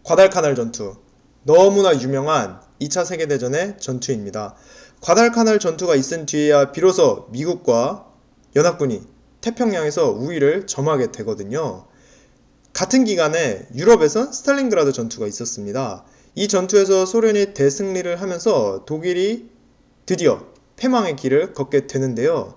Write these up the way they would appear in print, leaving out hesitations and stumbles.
과달카날 전투. 너무나 유명한 2차 세계대전의 전투입니다. 과달카날 전투가 있은 뒤에야 비로소 미국과 연합군이 태평양에서 우위를 점하게 되거든요. 같은 기간에 유럽에선 스탈린그라드 전투가 있었습니다. 이 전투에서 소련이 대승리를 하면서 독일이 드디어 패망의 길을 걷게 되는데요.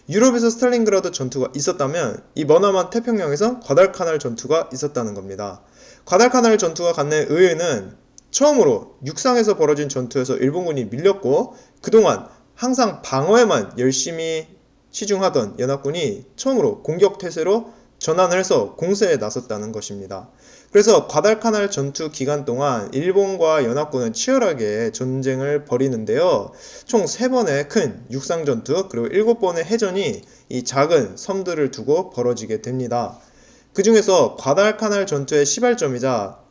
유럽에서 스탈린그라드 전투가 있었다면 이 머나먼 태평양에서 과달카날 전투가 있었다는 겁니다. 과달카날 전투가 갖는 의의는 처음으로 육상에서 벌어진 전투에서 일본군이 밀렸고 그동안 항상 방어에만 열심히 치중하던 연합군이 처음으로 공격태세로 전환을 해서 공세에 나섰다는 것입니다. 그래서 과달카날 전투 기간 동안 일본과 연합군은 치열하게 전쟁을 벌이는데요. 총 3번의 큰 육상전투 그리고 7번의 해전이 이 작은 섬들을 두고 벌어지게 됩니다. 그 중에서 과달카날 전투의 시발점이자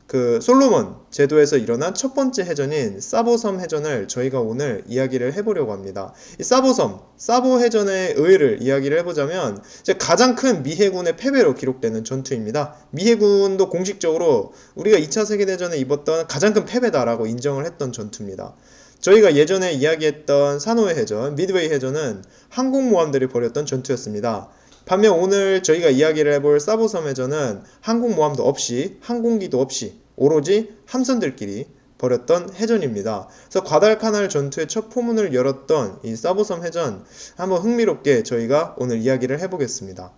그 솔로몬 제도에서 일어난 첫 번째 해전인 사보섬 해전을 저희가 오늘 이야기를 해보려고 합니다. 이 사보 해전의 의의를 이야기를 해보자면 이제 가장 큰 미해군의 패배로 기록되는 전투입니다. 미해군도 공식적으로 우리가 2차 세계대전에 입었던 가장 큰 패배다라고 인정을 했던 전투입니다. 저희가 예전에 이야기했던 산호해 해전, 미드웨이 해전은 항공모함들이 벌였던 전투였습니다. 반면 오늘 저희가 이야기를 해볼 사보섬 해전은 항공모함도 없이 항공기도 없이 오로지 함선들끼리 벌였던 해전입니다. 그래서 과달카날 전투의 첫 포문을 열었던 이 사보섬 해전 한번 흥미롭게 저희가 오늘 이야기를 해보겠습니다.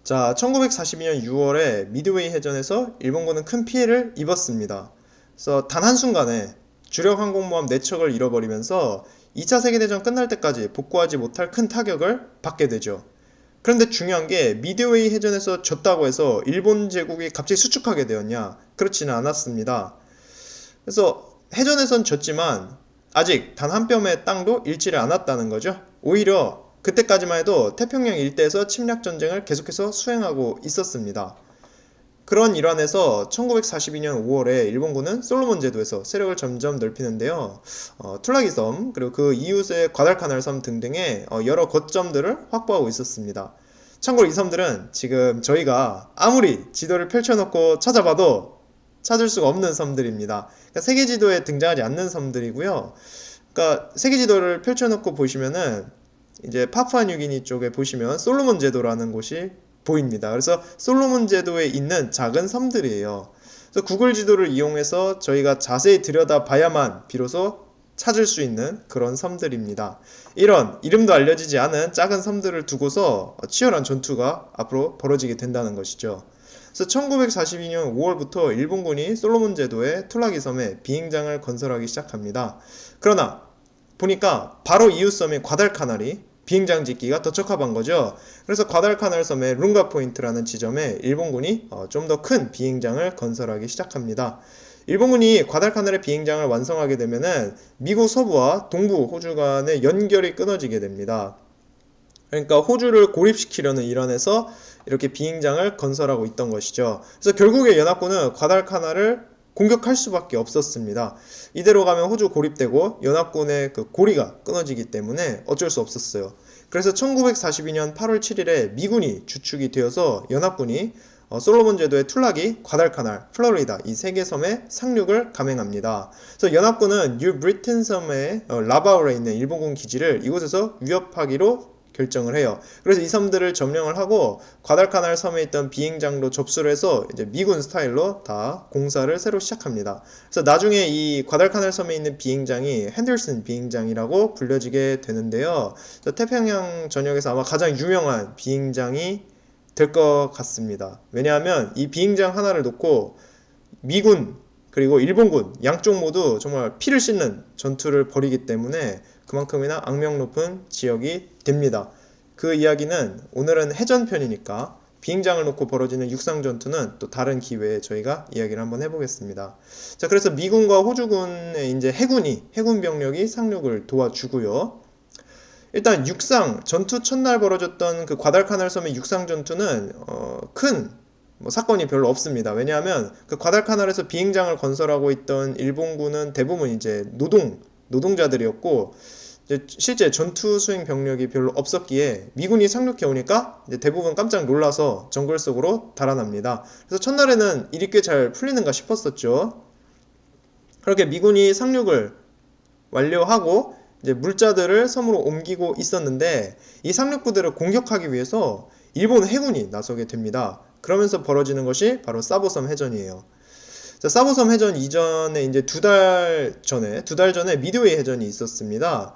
자, 1942년 6월에 미드웨이 해전에서 일본군은 큰 피해를 입었습니다. 그래서 단 한순간에 주력 항공모함 4척을 잃어버리면서 2차 세계대전 끝날 때까지 복구하지 못할 큰 타격을 받게 되죠. 그런데 중요한 게 미드웨이 해전에서 졌다고 해서 일본 제국이 갑자기 수축하게 되었냐? 그렇지는 않았습니다. 그래서 해전에선 졌지만 아직 단 한 뼘의 땅도 잃지를 않았다는 거죠. 오히려 그때까지만 해도 태평양 일대에서 침략 전쟁을 계속해서 수행하고 있었습니다. 그런 일환에서 1942년 5월에 일본군은 솔로몬 제도에서 세력을 점점 넓히는데요. 툴라기 섬 그리고 그 이웃의 과달카날 섬 등등의 여러 거점들을 확보하고 있었습니다. 참고로 이 섬들은 지금 저희가 아무리 지도를 펼쳐놓고 찾아봐도 찾을 수가 없는 섬들입니다. 그러니까 세계 지도에 등장하지 않는 섬들이고요. 그러니까 세계 지도를 펼쳐놓고 보시면은 이제 파푸아뉴기니 쪽에 보시면 솔로몬 제도라는 곳이 보입니다. 그래서 솔로몬 제도에 있는 작은 섬들이에요. 그래서 구글 지도를 이용해서 저희가 자세히 들여다봐야만 비로소 찾을 수 있는 그런 섬들입니다. 이런 이름도 알려지지 않은 작은 섬들을 두고서 치열한 전투가 앞으로 벌어지게 된다는 것이죠. 그래서 1942년 5월부터 일본군이 솔로몬 제도의 툴라기 섬에 비행장을 건설하기 시작합니다. 그러나 보니까 바로 이웃 섬인 과달카날이 비행장 짓기가 더 적합한 거죠. 그래서 과달카날 섬의 룽가 포인트라는 지점에 일본군이 좀 더 큰 비행장을 건설하기 시작합니다. 일본군이 과달카날의 비행장을 완성하게 되면은 미국 서부와 동부 호주 간의 연결이 끊어지게 됩니다. 그러니까 호주를 고립시키려는 일환에서 이렇게 비행장을 건설하고 있던 것이죠. 그래서 결국에 연합군은 과달카날을 공격할 수밖에 없었습니다. 이대로 가면 호주 고립되고 연합군의 그 고리가 끊어지기 때문에 어쩔 수 없었어요. 그래서 1942년 8월 7일에 미군이 주축이 되어서 연합군이 솔로몬 제도의 툴라기, 과달카날, 플로리다 이 3개 섬에 상륙을 감행합니다. 그래서 연합군은 뉴 브리튼 섬의 라바울에 있는 일본군 기지를 이곳에서 위협하기로 결정을 해요. 그래서 이 섬들을 점령을 하고 과달카날 섬에 있던 비행장로 접수를 해서 이제 미군 스타일로 다 공사를 새로 시작합니다. 그래서 나중에 이 과달카날 섬에 있는 비행장이 핸들슨 비행장이라고 불려지게 되는데요. 태평양 전역에서 아마 가장 유명한 비행장이 될 것 같습니다. 왜냐하면 이 비행장 하나를 놓고 미군 그리고 일본군 양쪽 모두 정말 피를 씻는 전투를 벌이기 때문에 그만큼이나 악명 높은 지역이 됩니다. 그 이야기는 오늘은 해전편이니까 비행장을 놓고 벌어지는 육상전투는 또 다른 기회에 저희가 이야기를 한번 해보겠습니다. 자, 그래서 미군과 호주군의 이제 해군 병력이 상륙을 도와주고요. 일단 육상 전투 첫날 벌어졌던 그 과달카날 섬의 육상 전투는 큰 사건이 별로 없습니다. 왜냐하면 그 과달카날에서 비행장을 건설하고 있던 일본군은 대부분 이제 노동자들이었고 이제 실제 전투 수행 병력이 별로 없었기에 미군이 상륙해 오니까 이제 대부분 깜짝 놀라서 정글 속으로 달아납니다. 그래서 첫날에는 일이 꽤 잘 풀리는가 싶었었죠. 그렇게 미군이 상륙을 완료하고 이제 물자들을 섬으로 옮기고 있었는데 이 상륙부대를 공격하기 위해서 일본 해군이 나서게 됩니다. 그러면서 벌어지는 것이 바로 사보섬 해전이에요. 자, 사보섬 해전 이전에 이제 두 달 전에 미드웨이 해전이 있었습니다.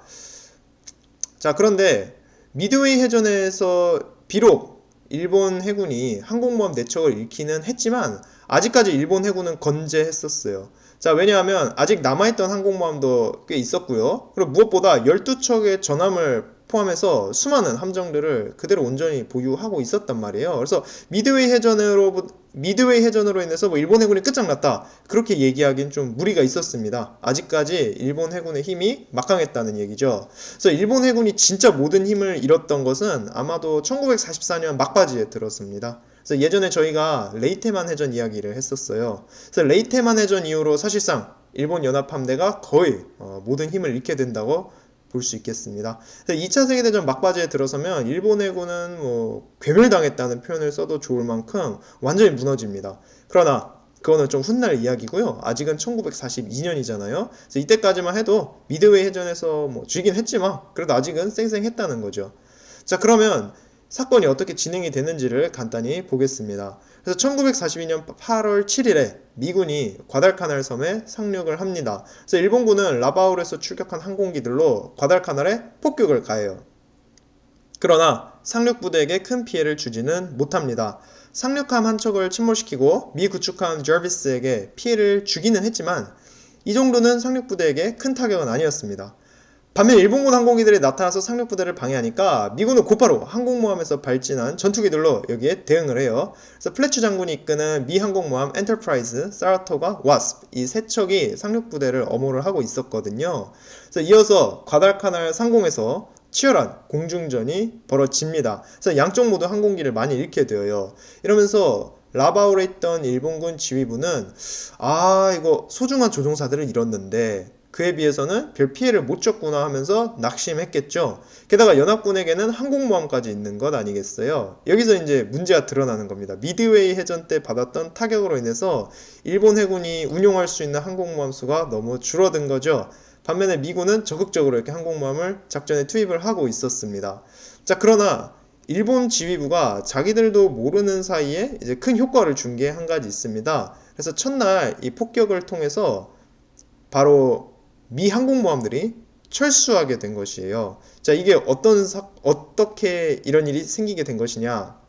자, 그런데 미드웨이 해전에서 비록 일본 해군이 항공모함 내척을 잃기는 했지만 아직까지 일본 해군은 건재했었어요. 자, 왜냐하면 아직 남아있던 항공모함도 꽤 있었고요. 그리고 무엇보다 12척의 전함을 포함해서 수많은 함정들을 그대로 온전히 보유하고 있었단 말이에요. 그래서 미드웨이 해전으로 인해서 뭐 일본 해군이 끝장났다, 그렇게 얘기하기는 좀 무리가 있었습니다. 아직까지 일본 해군의 힘이 막강했다는 얘기죠. 그래서 일본 해군이 진짜 모든 힘을 잃었던 것은 아마도 1944년 막바지에 들었습니다. 그래서 예전에 저희가 레이테만 해전 이야기를 했었어요. 그래서 레이테만 해전 이후로 사실상 일본 연합함대가 거의 모든 힘을 잃게 된다고 볼 수 있겠습니다. 2차 세계대전 막바지에 들어서면 일본 해군은 뭐 괴멸당했다는 표현을 써도 좋을 만큼 완전히 무너집니다. 그러나 그거는 좀 훗날 이야기고요. 아직은 1942년이잖아요. 그래서 이때까지만 해도 미드웨이 해전에서 뭐 쥐긴 했지만 그래도 아직은 쌩쌩했다는 거죠. 자, 그러면 사건이 어떻게 진행이 되는지를 간단히 보겠습니다. 그래서 1942년 8월 7일에 미군이 과달카날 섬에 상륙을 합니다. 그래서 일본군은 라바울에서 출격한 항공기들로 과달카날에 폭격을 가해요. 그러나 상륙부대에게 큰 피해를 주지는 못합니다. 상륙함 한 척을 침몰시키고 미 구축함 저비스에게 피해를 주기는 했지만 이 정도는 상륙부대에게 큰 타격은 아니었습니다. 반면 일본군 항공기들이 나타나서 상륙부대를 방해하니까 미군은 곧바로 항공모함에서 발진한 전투기들로 여기에 대응을 해요. 그래서 플래츠 장군이 이끄는 미 항공모함 엔터프라이즈, 사라토가, 와스프 이 세 척이 상륙부대를 엄호를 하고 있었거든요. 그래서 이어서 과달카날 상공에서 치열한 공중전이 벌어집니다. 그래서 양쪽 모두 항공기를 많이 잃게 되어요. 이러면서 라바울에 있던 일본군 지휘부는 이거 소중한 조종사들을 잃었는데 그에 비해서는 별 피해를 못 줬구나 하면서 낙심했겠죠. 게다가 연합군에게는 항공모함까지 있는 것 아니겠어요. 여기서 이제 문제가 드러나는 겁니다. 미드웨이 해전 때 받았던 타격으로 인해서 일본 해군이 운용할 수 있는 항공모함 수가 너무 줄어든 거죠. 반면에 미군은 적극적으로 이렇게 항공모함을 작전에 투입을 하고 있었습니다. 자, 그러나 일본 지휘부가 자기들도 모르는 사이에 이제 큰 효과를 준 게 한 가지 있습니다. 그래서 첫날 이 폭격을 통해서 바로 미 항공모함들이 철수하게 된 것이에요. 자, 이게 어떻게 이런 일이 생기게 된 것이냐.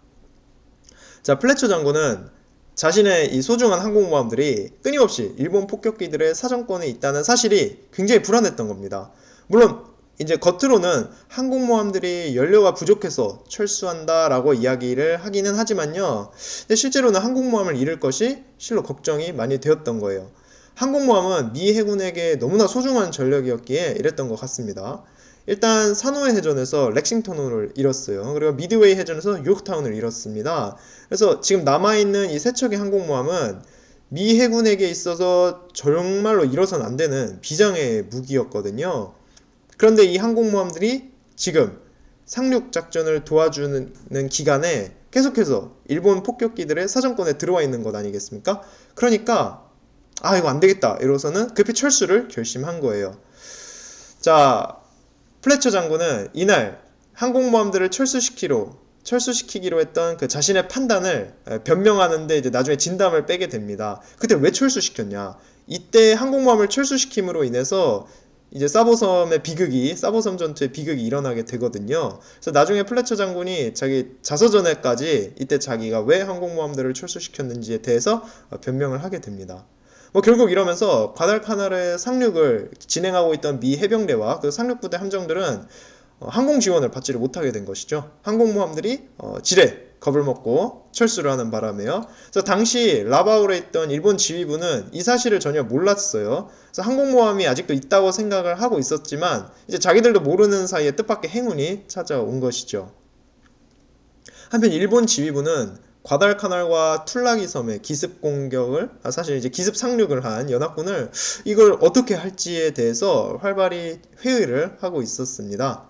자, 플래처 장군은 자신의 이 소중한 항공모함들이 끊임없이 일본 폭격기들의 사정권에 있다는 사실이 굉장히 불안했던 겁니다. 물론 이제 겉으로는 항공모함들이 연료가 부족해서 철수한다라고 이야기를 하기는 하지만요. 근데 실제로는 항공모함을 잃을 것이 실로 걱정이 많이 되었던 거예요. 항공모함은 미 해군에게 너무나 소중한 전력이었기에 이랬던 것 같습니다. 일단 사노해 해전에서 렉싱턴호를 잃었어요. 그리고 미드웨이 해전에서 요크타운을 잃었습니다. 그래서 지금 남아있는 이 세 척의 항공모함은 미 해군에게 있어서 정말로 잃어서는 안 되는 비장의 무기였거든요. 그런데 이 항공모함들이 지금 상륙작전을 도와주는 기간에 계속해서 일본 폭격기들의 사정권에 들어와 있는 것 아니겠습니까? 그러니까 이거 안 되겠다 이러고서는 급히 철수를 결심한 거예요. 자, 플래처 장군은 이날 항공모함들을 철수시키기로 했던 그 자신의 판단을 변명하는데 이제 나중에 진담을 빼게 됩니다. 그때 왜 철수시켰냐? 이때 항공모함을 철수시킴으로 인해서 이제 사보섬 전투의 비극이 일어나게 되거든요. 그래서 나중에 플래처 장군이 자기 자서전에까지 이때 자기가 왜 항공모함들을 철수시켰는지에 대해서 변명을 하게 됩니다. 결국 이러면서 과달카날의 상륙을 진행하고 있던 미 해병대와 그 상륙부대 함정들은 항공 지원을 받지를 못하게 된 것이죠. 항공모함들이 지레 겁을 먹고 철수를 하는 바람에요. 그래서 당시 라바울에 있던 일본 지휘부는 이 사실을 전혀 몰랐어요. 그래서 항공모함이 아직도 있다고 생각을 하고 있었지만 이제 자기들도 모르는 사이에 뜻밖의 행운이 찾아온 것이죠. 한편 일본 지휘부는 과달카날과 툴라기 섬의 기습 공격을, 사실 이제 기습 상륙을 한 연합군을 이걸 어떻게 할지에 대해서 활발히 회의를 하고 있었습니다.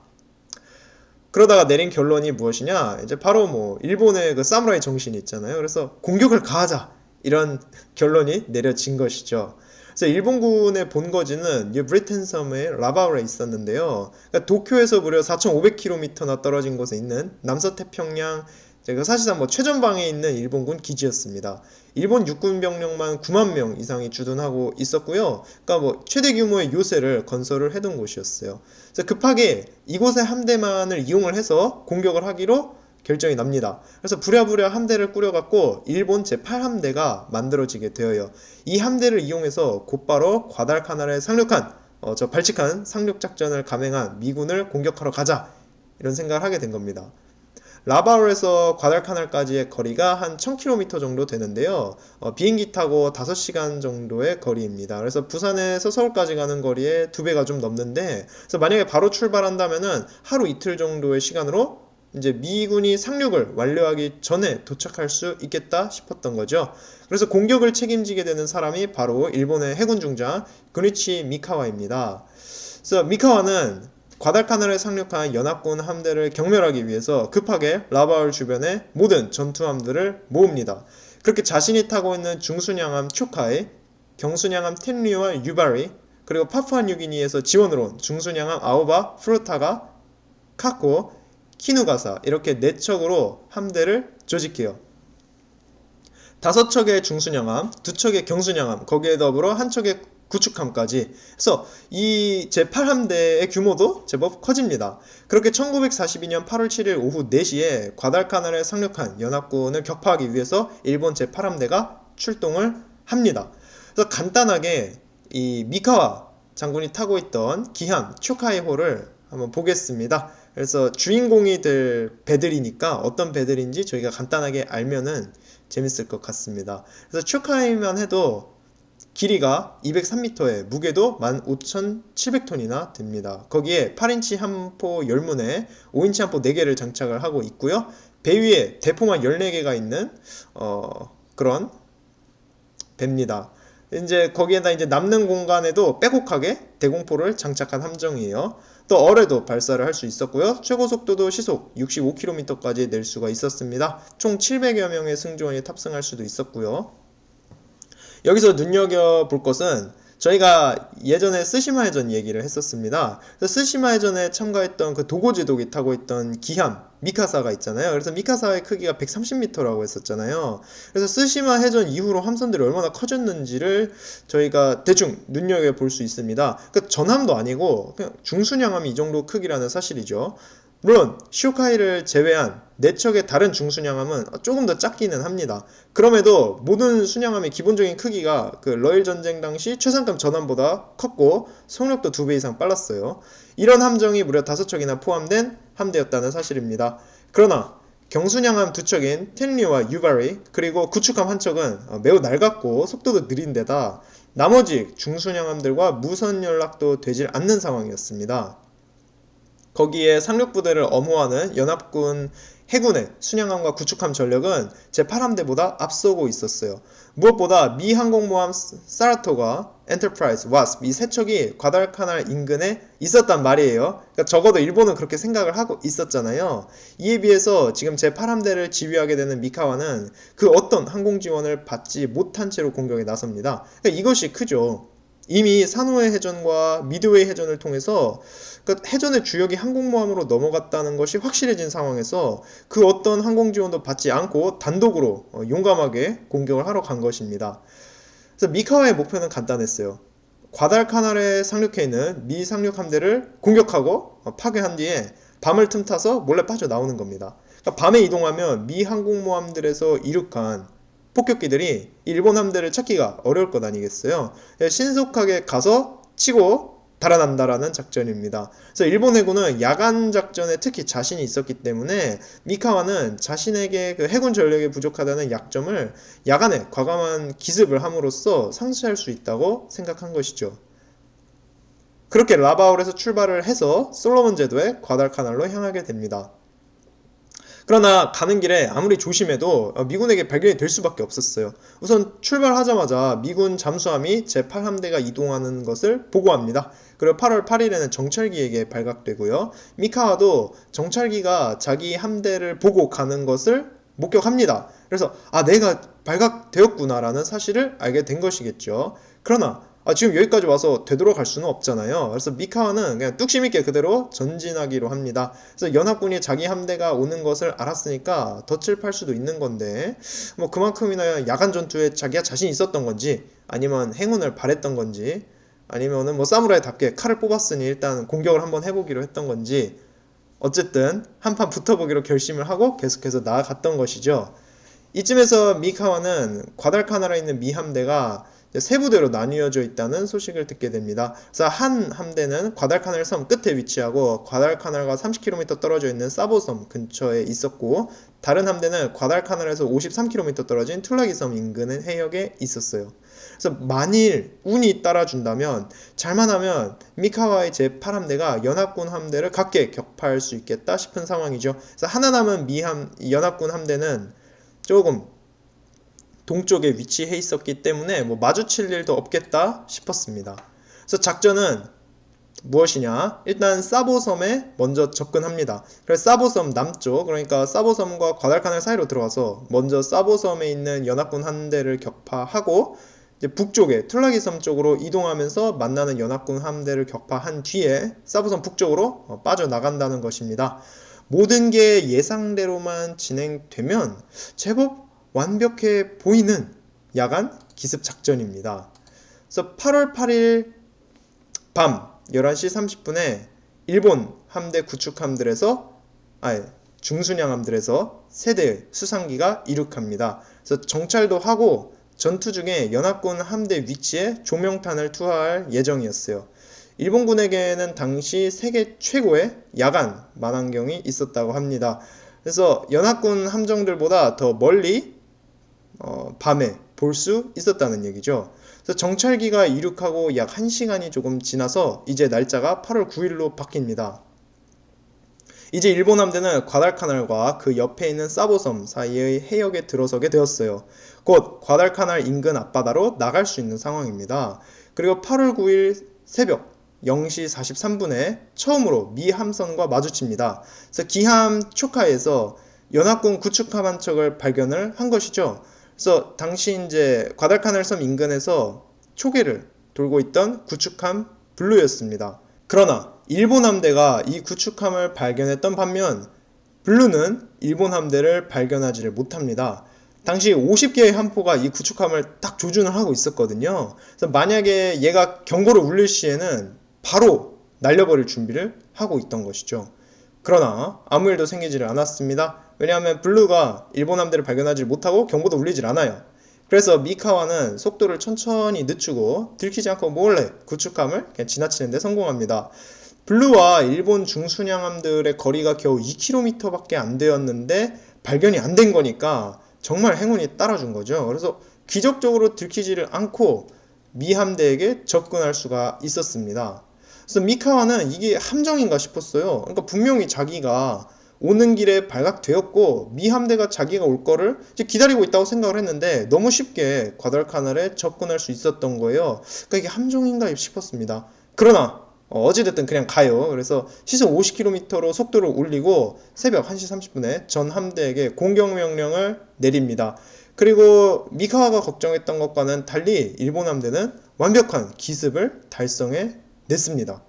그러다가 내린 결론이 무엇이냐? 이제 바로 뭐 일본의 그 사무라이 정신이 있잖아요. 그래서 공격을 가하자, 이런 결론이 내려진 것이죠. 그래서 일본군의 본거지는 브리튼 섬의 라바울에 있었는데요. 그러니까 도쿄에서 무려 4,500km나 떨어진 곳에 있는 남서태평양, 사실상 뭐 최전방에 있는 일본군 기지였습니다. 일본 육군 병력만 9만 명 이상이 주둔하고 있었고요. 그러니까 뭐 최대 규모의 요새를 건설을 해둔 곳이었어요. 그래서 급하게 이곳의 함대만을 이용을 해서 공격을 하기로 결정이 납니다. 그래서 부랴부랴 함대를 꾸려갖고 일본 제8함대가 만들어지게 되어요. 이 함대를 이용해서 곧바로 과달카날에 상륙한, 저 발칙한 상륙작전을 감행한 미군을 공격하러 가자, 이런 생각을 하게 된 겁니다. 라바울에서 과달카날까지의 거리가 한 1000km 정도 되는데요. 비행기 타고 5시간 정도의 거리입니다. 그래서 부산에서 서울까지 가는 거리의 2배가 좀 넘는데, 그래서 만약에 바로 출발한다면은 하루 이틀 정도의 시간으로 이제 미군이 상륙을 완료하기 전에 도착할 수 있겠다 싶었던 거죠. 그래서 공격을 책임지게 되는 사람이 바로 일본의 해군 중장 구니치 미카와입니다. 그래서 미카와는 과달카날에 상륙한 연합군 함대를 경멸하기 위해서 급하게 라바울 주변의 모든 전투함들을 모읍니다. 그렇게 자신이 타고 있는 중순양함 초카이, 경순양함 텐리와 유바리, 그리고 파푸아뉴기니에서 지원으로 온 중순양함 아오바, 프루타가, 카코, 키누가사, 이렇게 4척으로 함대를 조직해요. 5척의 중순양함, 2척의 경순양함, 거기에 더불어 1척의 구축함까지 해서 이 제8함대의 규모도 제법 커집니다. 그렇게 1942년 8월 7일 오후 4시에 과달카날에 상륙한 연합군을 격파하기 위해서 일본 제8함대가 출동을 합니다. 그래서 간단하게 이 미카와 장군이 타고 있던 기함 초카이호를 한번 보겠습니다. 그래서 주인공이 될 배들이니까 어떤 배들인지 저희가 간단하게 알면은 재밌을 것 같습니다. 그래서 초카이만 해도 길이가 203m에 무게도 15,700ton이나 됩니다. 거기에 8인치 함포 10문에 5인치 함포 4개를 장착을 하고 있고요. 배 위에 대포만 14개가 있는 그런 배입니다. 이제 거기에다 이제 남는 공간에도 빼곡하게 대공포를 장착한 함정이에요. 또 어뢰도 발사를 할 수 있었고요. 최고 속도도 시속 65km까지 낼 수가 있었습니다. 총 700여 명의 승조원이 탑승할 수도 있었고요. 여기서 눈여겨볼 것은 저희가 예전에 스시마 해전 얘기를 했었습니다. 스시마 해전에 참가했던 그 도고지독이 타고 있던 기함 미카사가 있잖아요. 그래서 미카사의 크기가 130m라고 했었잖아요. 그래서 스시마 해전 이후로 함선들이 얼마나 커졌는지를 저희가 대충 눈여겨볼 수 있습니다. 그러니까 전함도 아니고 그냥 중순양함이 이 정도 크기라는 사실이죠. 물론 쇼카이를 제외한 4척의 다른 중순양함은 조금 더 작기는 합니다. 그럼에도 모든 순양함의 기본적인 크기가 그 러일 전쟁 당시 최상급 전함보다 컸고 속력도 2배 이상 빨랐어요. 이런 함정이 무려 5척이나 포함된 함대였다는 사실입니다. 그러나 경순양함 2척인 텐리와 유바리, 그리고 구축함 1척은 매우 낡았고 속도도 느린 데다 나머지 중순양함들과 무선 연락도 되질 않는 상황이었습니다. 거기에 상륙부대를 엄호하는 연합군 해군의 순양함과 구축함 전력은 제8함대보다 앞서고 있었어요. 무엇보다 미 항공모함 사라토가, 엔터프라이즈, 와스프 이 3척이 과달카날 인근에 있었단 말이에요. 그러니까 적어도 일본은 그렇게 생각을 하고 있었잖아요. 이에 비해서 지금 제8함대를 지휘하게 되는 미카와는 그 어떤 항공 지원을 받지 못한 채로 공격에 나섭니다. 그러니까 이것이 크죠. 이미 산호의 해전과 미드웨이 해전을 통해서 해전의 주역이 항공모함으로 넘어갔다는 것이 확실해진 상황에서 그 어떤 항공 지원도 받지 않고 단독으로 용감하게 공격을 하러 간 것입니다. 그래서 미카와의 목표는 간단했어요. 과달카날에 상륙해 있는 미 상륙 함대를 공격하고 파괴한 뒤에 밤을 틈타서 몰래 빠져나오는 겁니다. 그러니까 밤에 이동하면 미 항공모함들에서 이륙한 폭격기들이 일본 함대를 찾기가 어려울 것 아니겠어요. 신속하게 가서 치고 달아난다라는 작전입니다. 그래서 일본 해군은 야간 작전에 특히 자신이 있었기 때문에 미카와는 자신에게 그 해군 전력이 부족하다는 약점을 야간에 과감한 기습을 함으로써 상쇄할 수 있다고 생각한 것이죠. 그렇게 라바울에서 출발을 해서 솔로몬 제도의 과달카날로 향하게 됩니다. 그러나 가는 길에 아무리 조심해도 미군에게 발견이 될 수밖에 없었어요. 우선 출발하자마자 미군 잠수함이 제8함대가 이동하는 것을 보고합니다. 그리고 8월 8일에는 정찰기에게 발각되고요. 미카와도 정찰기가 자기 함대를 보고 가는 것을 목격합니다. 그래서 내가 발각되었구나라는 사실을 알게 된 것이겠죠. 그러나 지금 여기까지 와서 되돌아갈 수는 없잖아요. 그래서 미카와는 그냥 뚝심 있게 그대로 전진하기로 합니다. 그래서 연합군이 자기 함대가 오는 것을 알았으니까 덫을 팔 수도 있는 건데 뭐 그만큼이나 야간 전투에 자기가 자신 있었던 건지 아니면 행운을 바랬던 건지 아니면은 뭐 사무라이답게 칼을 뽑았으니 일단 공격을 한번 해보기로 했던 건지 어쨌든 한판 붙어보기로 결심을 하고 계속해서 나아갔던 것이죠. 이쯤에서 미카와는 과달카나라에 있는 미 함대가 세 부대로 나뉘어져 있다는 소식을 듣게 됩니다. 그래서 한 함대는 과달카날 섬 끝에 위치하고 과달카날과 30km 떨어져 있는 사보섬 근처에 있었고, 다른 함대는 과달카날에서 53km 떨어진 툴라기 섬 인근 해역에 있었어요. 그래서 만일 운이 따라준다면, 잘만 하면 미카와의 제8함대가 연합군 함대를 각계 격파할 수 있겠다 싶은 상황이죠. 그래서 하나 남은 연합군 함대는 조금 동쪽에 위치해 있었기 때문에 뭐 마주칠 일도 없겠다 싶었습니다. 그래서 작전은 무엇이냐? 일단 사보섬에 먼저 접근합니다. 그래서 사보섬 남쪽, 그러니까 사보섬과 과달카날 사이로 들어와서 먼저 사보섬에 있는 연합군 함대를 격파하고, 이제 북쪽에 툴라기섬 쪽으로 이동하면서 만나는 연합군 함대를 격파한 뒤에 사보섬 북쪽으로 빠져나간다는 것입니다. 모든 게 예상대로만 진행되면 제법 완벽해 보이는 야간 기습 작전입니다. 그래서 8월 8일 밤 11시 30분에 일본 함대 구축함들에서 중순양함들에서 세대의 수상기가 이륙합니다. 그래서 정찰도 하고 전투 중에 연합군 함대 위치에 조명탄을 투하할 예정이었어요. 일본군에게는 당시 세계 최고의 야간 만환경이 있었다고 합니다. 그래서 연합군 함정들보다 더 멀리 밤에 볼 수 있었다는 얘기죠. 그래서 정찰기가 이륙하고 약 1시간이 조금 지나서 이제 날짜가 8월 9일로 바뀝니다. 이제 일본 함대는 과달카날과 그 옆에 있는 사보섬 사이의 해역에 들어서게 되었어요. 곧 과달카날 인근 앞바다로 나갈 수 있는 상황입니다. 그리고 8월 9일 새벽 0시 43분에 처음으로 미 함선과 마주칩니다. 그래서 기함 초카에서 연합군 구축함 한 척을 발견을 한 것이죠. 그래서 당시 이제 과달카날 섬 인근에서 초계를 돌고 있던 구축함 블루였습니다. 그러나 일본 함대가 이 구축함을 발견했던 반면 블루는 일본 함대를 발견하지를 못합니다. 당시 50개의 함포가 이 구축함을 딱 조준을 하고 있었거든요. 그래서 만약에 얘가 경보를 울릴 시에는 바로 날려버릴 준비를 하고 있던 것이죠. 그러나 아무 일도 생기지를 않았습니다. 왜냐하면 블루가 일본 함대를 발견하지 못하고 경보도 울리질 않아요. 그래서 미카와는 속도를 천천히 늦추고 들키지 않고 몰래 구축함을 그냥 지나치는 데 성공합니다. 블루와 일본 중순양함들의 거리가 겨우 2km밖에 안 되었는데 발견이 안 된 거니까 정말 행운이 따라준 거죠. 그래서 기적적으로 들키지를 않고 미 함대에게 접근할 수가 있었습니다. 그래서 미카와는 이게 함정인가 싶었어요. 그러니까 분명히 자기가 오는 길에 발각되었고 미 함대가 자기가 올 거를 이제 기다리고 있다고 생각을 했는데 너무 쉽게 과달카날에 접근할 수 있었던 거예요. 그러니까 이게 함정인가 싶었습니다. 그러나 어찌됐든 그냥 가요. 그래서 시속 50km로 속도를 올리고 새벽 1시 30분에 전 함대에게 공격 명령을 내립니다. 그리고 미카와가 걱정했던 것과는 달리 일본 함대는 완벽한 기습을 달성해 냈습니다.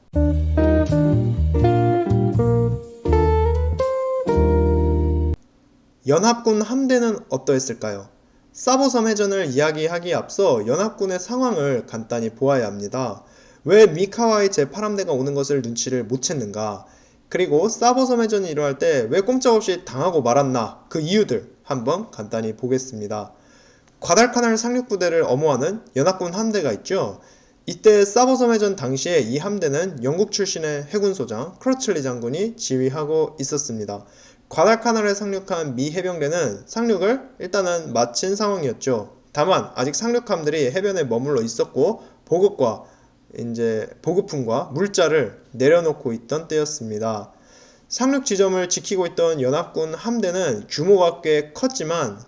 연합군 함대는 어떠했을까요? 사보섬 해전을 이야기하기에 앞서 연합군의 상황을 간단히 보아야 합니다. 왜 미카와의 제8함대가 오는 것을 눈치를 못 챘는가? 그리고 사보섬 해전이 일어날 때 왜 꼼짝없이 당하고 말았나? 그 이유들 한번 간단히 보겠습니다. 과달카날 상륙부대를 엄호하는 연합군 함대가 있죠. 이때 사보섬 해전 당시에 이 함대는 영국 출신의 해군소장 크러틀리 장군이 지휘하고 있었습니다. 과달카날에 상륙한 미 해병대는 상륙을 일단은 마친 상황이었죠. 다만 아직 상륙함들이 해변에 머물러 있었고 보급품과 물자를 내려놓고 있던 때였습니다. 상륙 지점을 지키고 있던 연합군 함대는 규모가 꽤 컸지만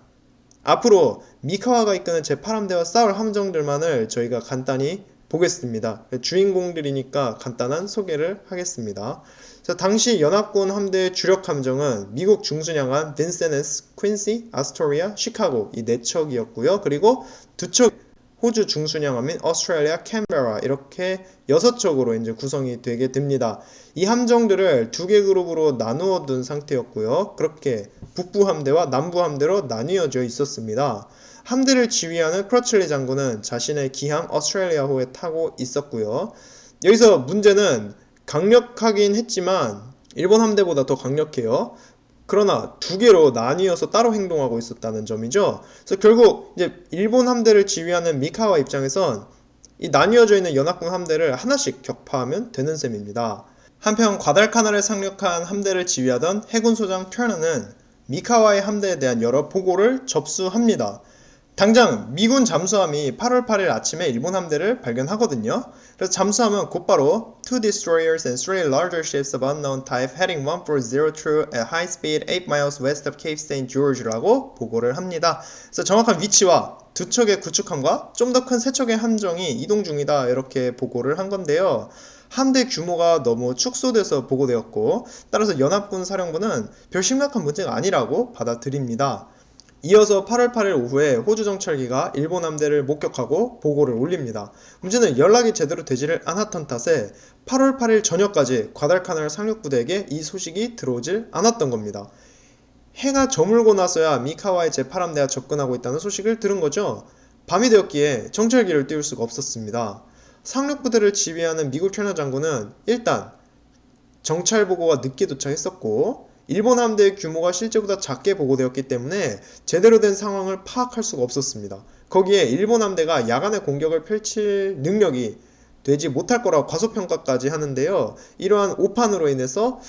앞으로 미카와가 이끄는 제8함대와 싸울 함정들만을 저희가 간단히 보겠습니다. 주인공들이니까 간단한 소개를 하겠습니다. 자, 당시 연합군 함대의 주력 함정은 미국 중순양함 빈센스, 퀸시, 아스토리아, 시카고 이 4척이었고요. 그리고 2척 호주 중순양함인 오스트레일리아, 캔베라 이렇게 6척으로 이제 구성이 되게 됩니다. 이 함정들을 2개 그룹으로 나누어 둔 상태였고요. 그렇게 북부 함대와 남부 함대로 나뉘어져 있었습니다. 함대를 지휘하는 크러칠리 장군은 자신의 기함 오스트레일리아호에 타고 있었고요. 여기서 문제는 강력하긴 했지만 일본 함대보다 더 강력해요. 그러나 2개로 나뉘어서 따로 행동하고 있었다는 점이죠. 그래서 결국 이제 일본 함대를 지휘하는 미카와 입장에선 이 나뉘어져 있는 연합군 함대를 하나씩 격파하면 되는 셈입니다. 한편 과달카나를 상륙한 함대를 지휘하던 해군 소장 터너는 미카와의 함대에 대한 여러 보고를 접수합니다. 당장 미군 잠수함이 8월 8일 아침에 일본 함대를 발견하거든요. 그래서 잠수함은 곧바로 Two destroyers and three larger ships of unknown type heading 140 at high speed 8 miles west of Cape St. George라고 보고를 합니다. 그래서 정확한 위치와 2척의 구축함과 좀 더 큰 3척의 함정이 이동 중이다 이렇게 보고를 한 건데요. 함대 규모가 너무 축소돼서 보고되었고 따라서 연합군 사령부는 별 심각한 문제가 아니라고 받아들입니다. 이어서 8월 8일 오후에 호주 정찰기가 일본 함대를 목격하고 보고를 올립니다. 문제는 연락이 제대로 되지를 않았던 탓에 8월 8일 저녁까지 과달카날 상륙부대에게 이 소식이 들어오질 않았던 겁니다. 해가 저물고 나서야 미카와의 제8함대가 접근하고 있다는 소식을 들은 거죠. 밤이 되었기에 정찰기를 띄울 수가 없었습니다. 상륙부대를 지휘하는 미국 터너 장군은 일단 정찰 보고가 늦게 도착했었고 일본 함대의 규모가 실제보다 작게 보고되었기 때문에 제대로 된 상황을 파악할 수가 없었습니다. 거기에 일본 함대가 야간에 공격을 펼칠 능력이 되지 못할 거라고 과소평가까지 하는데요. 이러한 오판으로 인해서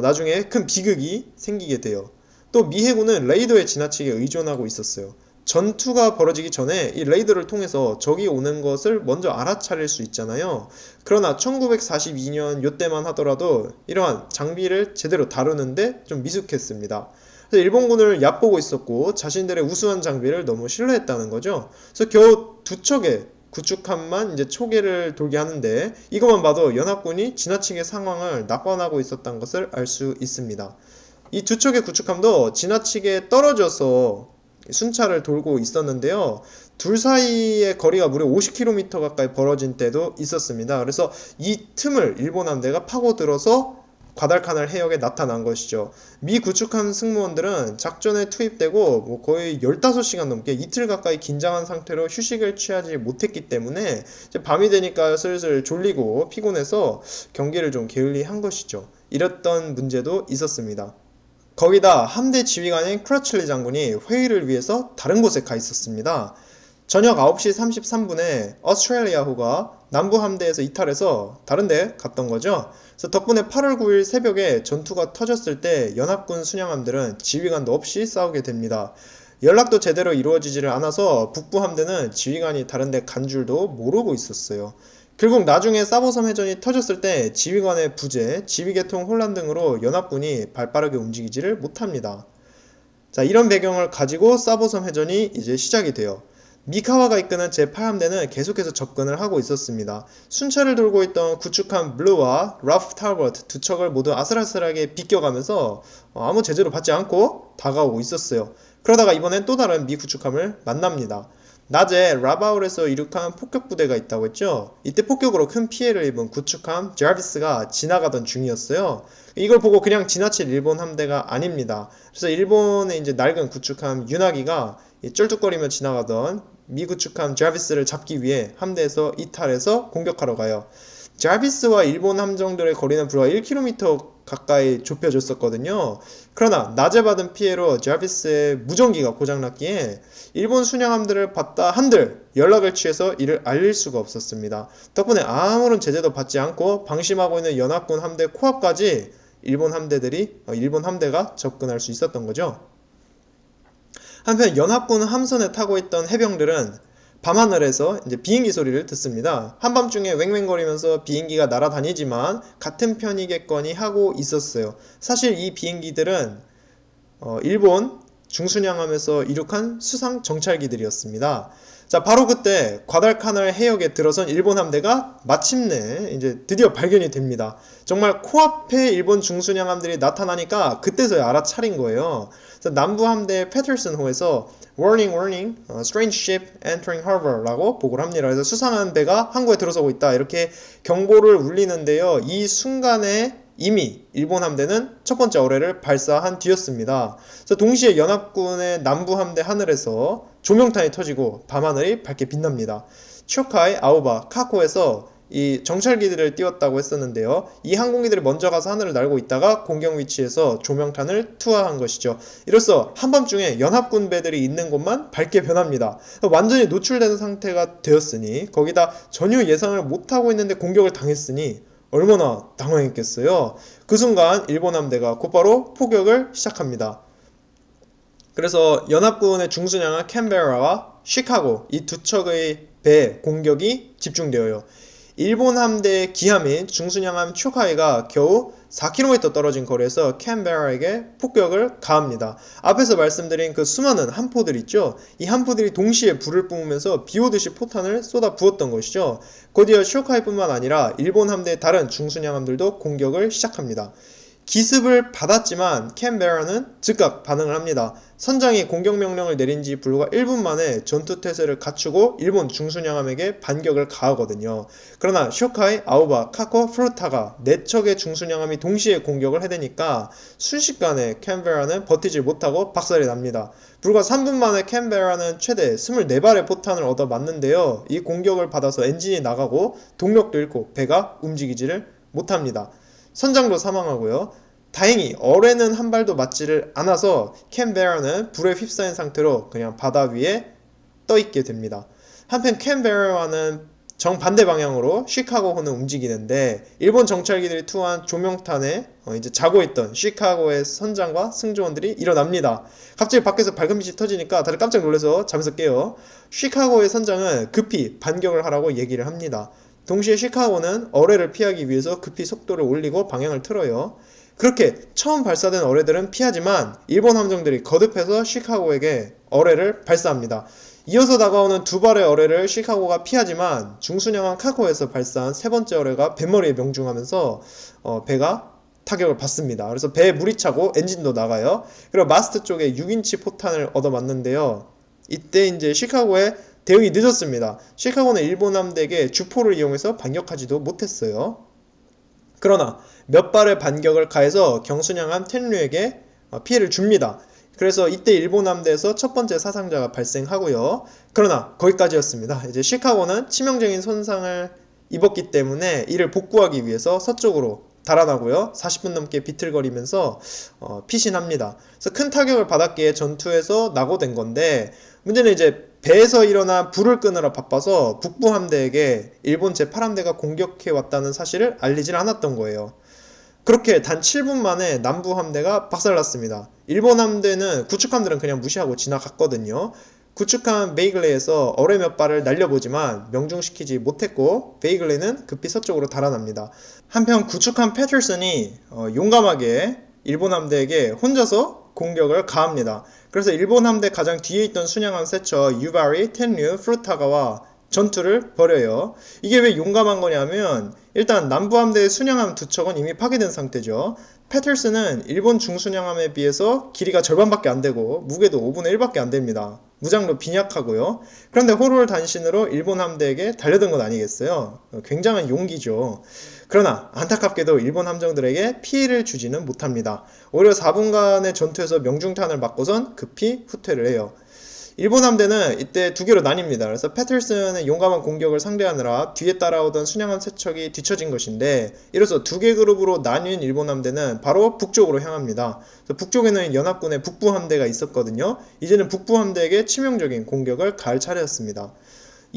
나중에 큰 비극이 생기게 돼요. 또 미 해군은 레이더에 지나치게 의존하고 있었어요. 전투가 벌어지기 전에 이 레이더를 통해서 적이 오는 것을 먼저 알아차릴 수 있잖아요. 그러나 1942년 요때만 하더라도 이러한 장비를 제대로 다루는데 좀 미숙했습니다. 그래서 일본군을 얕보고 있었고 자신들의 우수한 장비를 너무 신뢰했다는 거죠. 그래서 겨우 2척의 구축함만 이제 초계를 돌게 하는데 이것만 봐도 연합군이 지나치게 상황을 낙관하고 있었던 것을 알 수 있습니다. 이 2척의 구축함도 지나치게 떨어져서 순찰을 돌고 있었는데요. 둘 사이의 거리가 무려 50km 가까이 벌어진 때도 있었습니다. 그래서 이 틈을 일본 함대가 파고들어서 과달카날 해역에 나타난 것이죠. 미 구축함 승무원들은 작전에 투입되고 거의 15시간 넘게 이틀 가까이 긴장한 상태로 휴식을 취하지 못했기 때문에 이제 밤이 되니까 슬슬 졸리고 피곤해서 경기를 좀 게을리한 것이죠. 이랬던 문제도 있었습니다. 거기다 함대 지휘관인 크러칠리 장군이 회의를 위해서 다른 곳에 가 있었습니다. 저녁 9시 33분에 오스트레일리아호가 남부 함대에서 이탈해서 다른 데 갔던 거죠. 그래서 덕분에 8월 9일 새벽에 전투가 터졌을 때 연합군 순양함들은 지휘관도 없이 싸우게 됩니다. 연락도 제대로 이루어지지를 않아서 북부 함대는 지휘관이 다른 데 간 줄도 모르고 있었어요. 결국 나중에 사보섬 해전이 터졌을 때 지휘관의 부재, 지휘계통 혼란 등으로 연합군이 발빠르게 움직이지를 못합니다. 자, 이런 배경을 가지고 사보섬 해전이 이제 시작이 돼요. 미카와가 이끄는 제8함대는 계속해서 접근을 하고 있었습니다. 순찰을 돌고 있던 구축함 블루와 라프 탈버트 2척을 모두 아슬아슬하게 비껴가면서 아무 제재도 받지 않고 다가오고 있었어요. 그러다가 이번엔 또 다른 미 구축함을 만납니다. 낮에 라바울에서 이륙한 폭격부대가 있다고 했죠. 이때 폭격으로 큰 피해를 입은 구축함 자비스가 지나가던 중이었어요. 이걸 보고 그냥 지나칠 일본 함대가 아닙니다. 그래서 일본의 이제 낡은 구축함 유나기가 쩔뚝거리며 지나가던 미 구축함 자비스를 잡기 위해 함대에서 이탈해서 공격하러 가요. 자비스와 일본 함정들의 거리는 불과 1km 가까이 좁혀졌었거든요. 그러나 낮에 받은 피해로 자비스의 무전기가 고장났기에 일본 순양함들을 봤다 한들 연락을 취해서 이를 알릴 수가 없었습니다. 덕분에 아무런 제재도 받지 않고 방심하고 있는 연합군 함대 코앞까지 일본 함대가 접근할 수 있었던 거죠. 한편 연합군 함선에 타고 있던 해병들은 밤하늘에서 이제 비행기 소리를 듣습니다. 한밤중에 왱왱거리면서 비행기가 날아다니지만 같은 편이겠거니 하고 있었어요. 사실 이 비행기들은 일본 중순양함에서 이륙한 수상 정찰기들이었습니다. 자, 바로 그때 과달카날 해역에 들어선 일본 함대가 마침내 이제 드디어 발견이 됩니다. 정말 코앞에 일본 중순양함들이 나타나니까 그때서야 알아차린 거예요. 그래서 남부 함대 패터슨호에서 Warning, warning, strange ship entering harbor라고 보고를 합니다. 그래서 수상한 배가 항구에 들어서고 있다 이렇게 경보를 울리는데요. 이 순간에 이미 일본 함대는 첫 번째 어뢰를 발사한 뒤였습니다. 그래서 동시에 연합군의 남부 함대 하늘에서 조명탄이 터지고 밤하늘이 밝게 빛납니다. 초카이, 아오바, 카코에서 이 정찰기들을 띄웠다고 했었는데요. 이 항공기들이 먼저 가서 하늘을 날고 있다가 공격 위치에서 조명탄을 투하한 것이죠. 이로써 한밤중에 연합군 배들이 있는 곳만 밝게 변합니다. 완전히 노출된 상태가 되었으니 거기다 전혀 예상을 못하고 있는데 공격을 당했으니 얼마나 당황했겠어요. 그 순간 일본 함대가 곧바로 포격을 시작합니다. 그래서 연합군의 중순양함 캔베라와 시카고 이 두 척의 배 공격이 집중되어요. 일본 함대의 기함인 중순양함 초카이가 겨우 4km 떨어진 거리에서 캔베라에게 폭격을 가합니다. 앞에서 말씀드린 그 수많은 함포들 있죠? 이 함포들이 동시에 불을 뿜으면서 비오듯이 포탄을 쏟아 부었던 것이죠. 곧이어 쇼카이뿐만 아니라 일본 함대의 다른 중순양함들도 공격을 시작합니다. 기습을 받았지만 캔베라는 즉각 반응을 합니다. 선장이 공격 명령을 내린 지 불과 1분 만에 전투태세를 갖추고 일본 중순양함에게 반격을 가하거든요. 그러나 쇼카이, 아오바, 카코, 프루타가 4척의 중순양함이 동시에 공격을 해대니까 순식간에 캔베라는 버티지 못하고 박살이 납니다. 불과 3분 만에 캔베라는 최대 24발의 포탄을 얻어 맞는데요. 이 공격을 받아서 엔진이 나가고 동력도 잃고 배가 움직이지를 못합니다. 선장도 사망하고요. 다행히 어뢰는 한 발도 맞지를 않아서 캔베라는 불에 휩싸인 상태로 그냥 바다 위에 떠있게 됩니다. 한편 캔베라와는 정반대 방향으로 시카고호는 움직이는데 일본 정찰기들이 투하한 조명탄에 이제 자고 있던 시카고의 선장과 승조원들이 일어납니다. 갑자기 밖에서 밝은 빛이 터지니까 다들 깜짝 놀라서 잠에서 깨요. 시카고의 선장은 급히 반격을 하라고 얘기를 합니다. 동시에 시카고는 어뢰를 피하기 위해서 급히 속도를 올리고 방향을 틀어요. 그렇게 처음 발사된 어뢰들은 피하지만 일본 함정들이 거듭해서 시카고에게 어뢰를 발사합니다. 이어서 다가오는 두 발의 어뢰를 시카고가 피하지만 중순양함 카코에서 발사한 세 번째 어뢰가 뱃머리에 명중하면서 배가 타격을 받습니다. 그래서 배에 물이 차고 엔진도 나가요. 그리고 마스트 쪽에 6인치 포탄을 얻어맞는데요. 이때 이제 시카고의 대응이 늦었습니다. 시카고는 일본 함대에게 주포를 이용해서 반격하지도 못했어요. 그러나 몇 발의 반격을 가해서 경순양함 텐류에게 피해를 줍니다. 그래서 이때 일본 함대에서 첫 번째 사상자가 발생하고요. 그러나 거기까지였습니다. 이제 시카고는 치명적인 손상을 입었기 때문에 이를 복구하기 위해서 서쪽으로 달아나고요. 40분 넘게 비틀거리면서 피신합니다. 그래서 큰 타격을 받았기에 전투에서 낙오된 건데 문제는 이제 배에서 일어나 불을 끄느라 바빠서 북부 함대에게 일본 제8함대가 공격해왔다는 사실을 알리질 않았던 거예요. 그렇게 단 7분 만에 남부 함대가 박살났습니다. 일본 함대는 구축함들은 그냥 무시하고 지나갔거든요. 구축함 베이글레이에서 어뢰 몇 발을 날려보지만 명중시키지 못했고 베이글레이는 급히 서쪽으로 달아납니다. 한편 구축함 패터슨이 용감하게 일본 함대에게 혼자서 공격을 가합니다. 그래서 일본 함대 가장 뒤에 있던 순양함 세처 유바리, 텐류, 프루타가와 전투를 벌여요. 이게 왜 용감한 거냐면 일단 남부 함대의 순양함 두 척은 이미 파괴된 상태죠. 패터슨은 일본 중순양함에 비해서 길이가 절반밖에 안 되고 무게도 5분의 1밖에 안 됩니다. 무장도 빈약하고요. 그런데 호롤 단신으로 일본 함대에게 달려든 건 아니겠어요? 굉장한 용기죠. 그러나 안타깝게도 일본 함정들에게 피해를 주지는 못합니다. 오히려 4분간의 전투에서 명중탄을 맞고선 급히 후퇴를 해요. 일본 함대는 이때 두 개로 나뉩니다. 그래서 패터슨의 용감한 공격을 상대하느라 뒤에 따라오던 순양함 세척이 뒤처진 것인데 이로써 두 개 그룹으로 나뉜 일본 함대는 바로 북쪽으로 향합니다. 북쪽에는 연합군의 북부 함대가 있었거든요. 이제는 북부 함대에게 치명적인 공격을 가할 차례였습니다.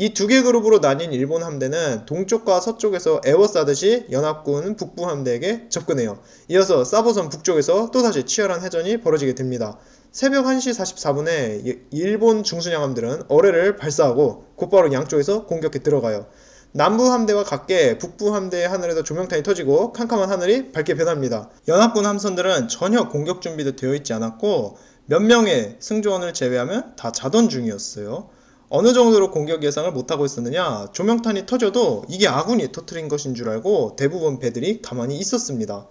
이 두 개 그룹으로 나뉜 일본 함대는 동쪽과 서쪽에서 에워싸듯이 연합군 북부 함대에게 접근해요. 이어서 사보섬 북쪽에서 또다시 치열한 해전이 벌어지게 됩니다. 새벽 1시 44분에 일본 중순양함들은 어뢰를 발사하고 곧바로 양쪽에서 공격에 들어가요. 남부 함대와 같게 북부 함대의 하늘에도 조명탄이 터지고 캄캄한 하늘이 밝게 변합니다. 연합군 함선들은 전혀 공격 준비도 되어 있지 않았고 몇 명의 승조원을 제외하면 다 자던 중이었어요. 어느 정도로 공격 예상을 못하고 있었느냐? 조명탄이 터져도 이게 아군이 터뜨린 것인 줄 알고 대부분 배들이 가만히 있었습니다.